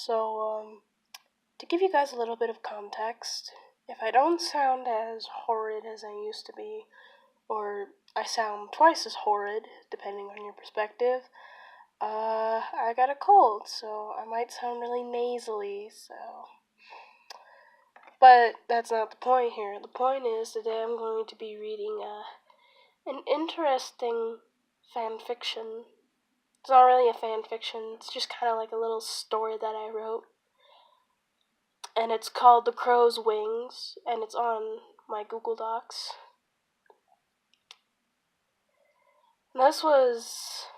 To give you guys a little bit of context, if I don't sound as horrid as I used to be, or I sound twice as horrid, depending on your perspective, I got a cold, so I might sound really nasally, But that's not the point here. The point is, today I'm going to be reading, an interesting fan fiction. It's not really a fan fiction, it's just kind of like a little story that I wrote. And it's called The Crow's Wings, and it's on my Google Docs. And this was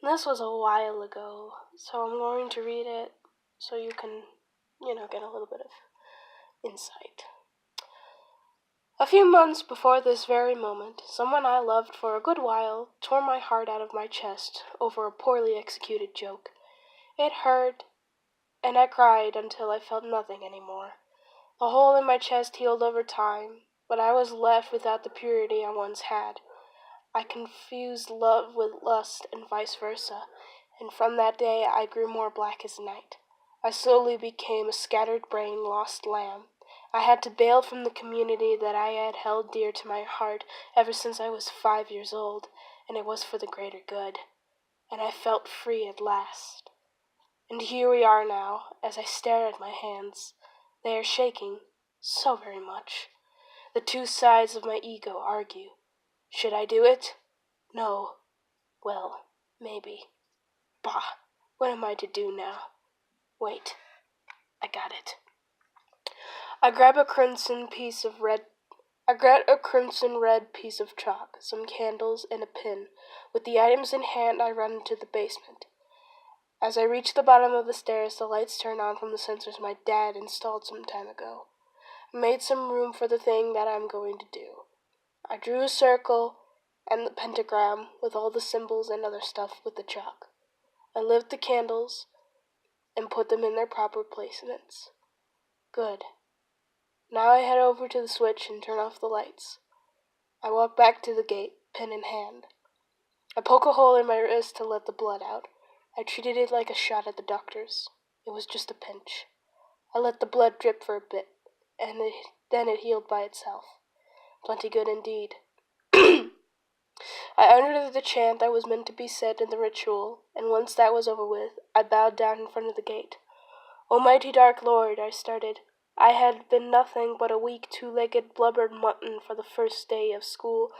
a while ago, so I'm going to read it so you can, get a little bit of insight. A few months before this very moment, someone I loved for a good while tore my heart out of my chest over a poorly executed joke. It hurt, and I cried until I felt nothing anymore. The hole in my chest healed over time, but I was left without the purity I once had. I confused love with lust and vice versa, and from that day I grew more black as night. I slowly became a scattered-brained lost lamb. I had to bail from the community that I had held dear to my heart ever since I was 5 years old, and it was for the greater good. And I felt free at last. And here we are now, as I stare at my hands. They are shaking, so very much. The two sides of my ego argue. Should I do it? No. Well, maybe. Bah, what am I to do now? Wait, I got it. I grab a crimson red piece of chalk, some candles, and a pin. With the items in hand, I run into the basement. As I reach the bottom of the stairs, the lights turn on from the sensors my dad installed some time ago. I made some room for the thing that I'm going to do. I drew a circle and the pentagram with all the symbols and other stuff with the chalk. I lit the candles and put them in their proper placements. Good. Now I head over to the switch and turn off the lights. I walk back to the gate, pen in hand. I poke a hole in my wrist to let the blood out. I treated it like a shot at the doctors. It was just a pinch. I let the blood drip for a bit, and then it healed by itself. Plenty good indeed. I uttered the chant that was meant to be said in the ritual, and once that was over with, I bowed down in front of the gate. Almighty Dark Lord, I started. I had been nothing but a weak, two-legged, blubbered mutton for the first day of school.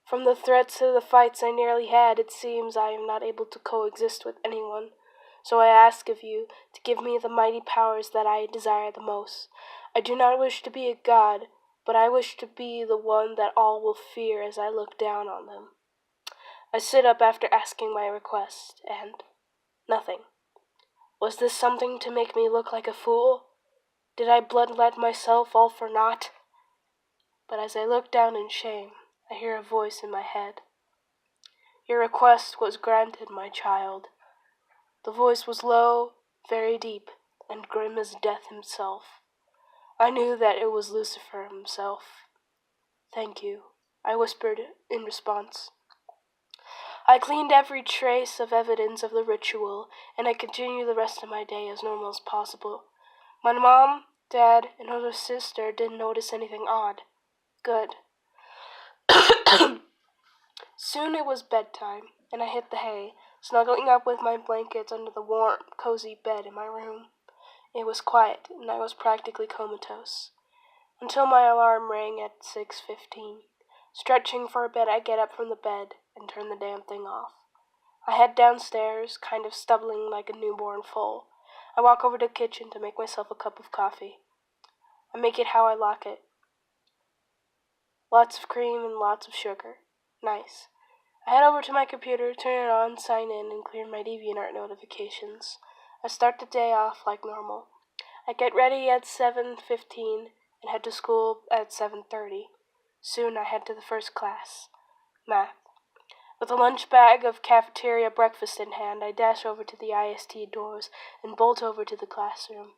From the threats to the fights I nearly had, it seems I am not able to coexist with anyone. So I ask of you to give me the mighty powers that I desire the most. I do not wish to be a god, but I wish to be the one that all will fear as I look down on them. I sit up after asking my request, and nothing. Was this something to make me look like a fool? Did I bloodlet myself all for naught? But as I look down in shame, I hear a voice in my head. Your request was granted, my child. The voice was low, very deep, and grim as death himself. I knew that it was Lucifer himself. Thank you, I whispered in response. I cleaned every trace of evidence of the ritual, and I continued the rest of my day as normal as possible. My mom, Dad, and older sister didn't notice anything odd. Good. Soon it was bedtime, and I hit the hay, snuggling up with my blankets under the warm, cozy bed in my room. It was quiet, and I was practically comatose. Until my alarm rang at 6:15. Stretching for a bit, I get up from the bed and turn the damn thing off. I head downstairs, kind of stumbling like a newborn foal. I walk over to the kitchen to make myself a cup of coffee. I make it how I like it. Lots of cream and lots of sugar. Nice. I head over to my computer, turn it on, sign in, and clear my DeviantArt notifications. I start the day off like normal. I get ready at 7:15 and head to school at 7:30. Soon I head to the first class, math. With a lunch bag of cafeteria breakfast in hand, I dash over to the IST doors and bolt over to the classroom.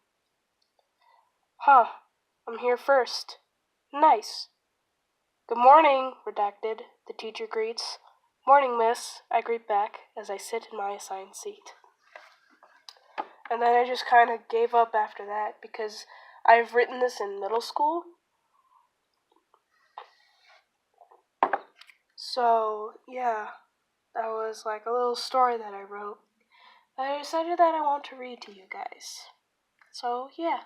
Huh, I'm here first. Nice. Good morning, redacted, the teacher greets. Morning, miss, I greet back as I sit in my assigned seat. And then I just kind of gave up after that because I've written this in middle school. So, yeah, that was like a little story that I wrote. I decided that I want to read to you guys. So, yeah.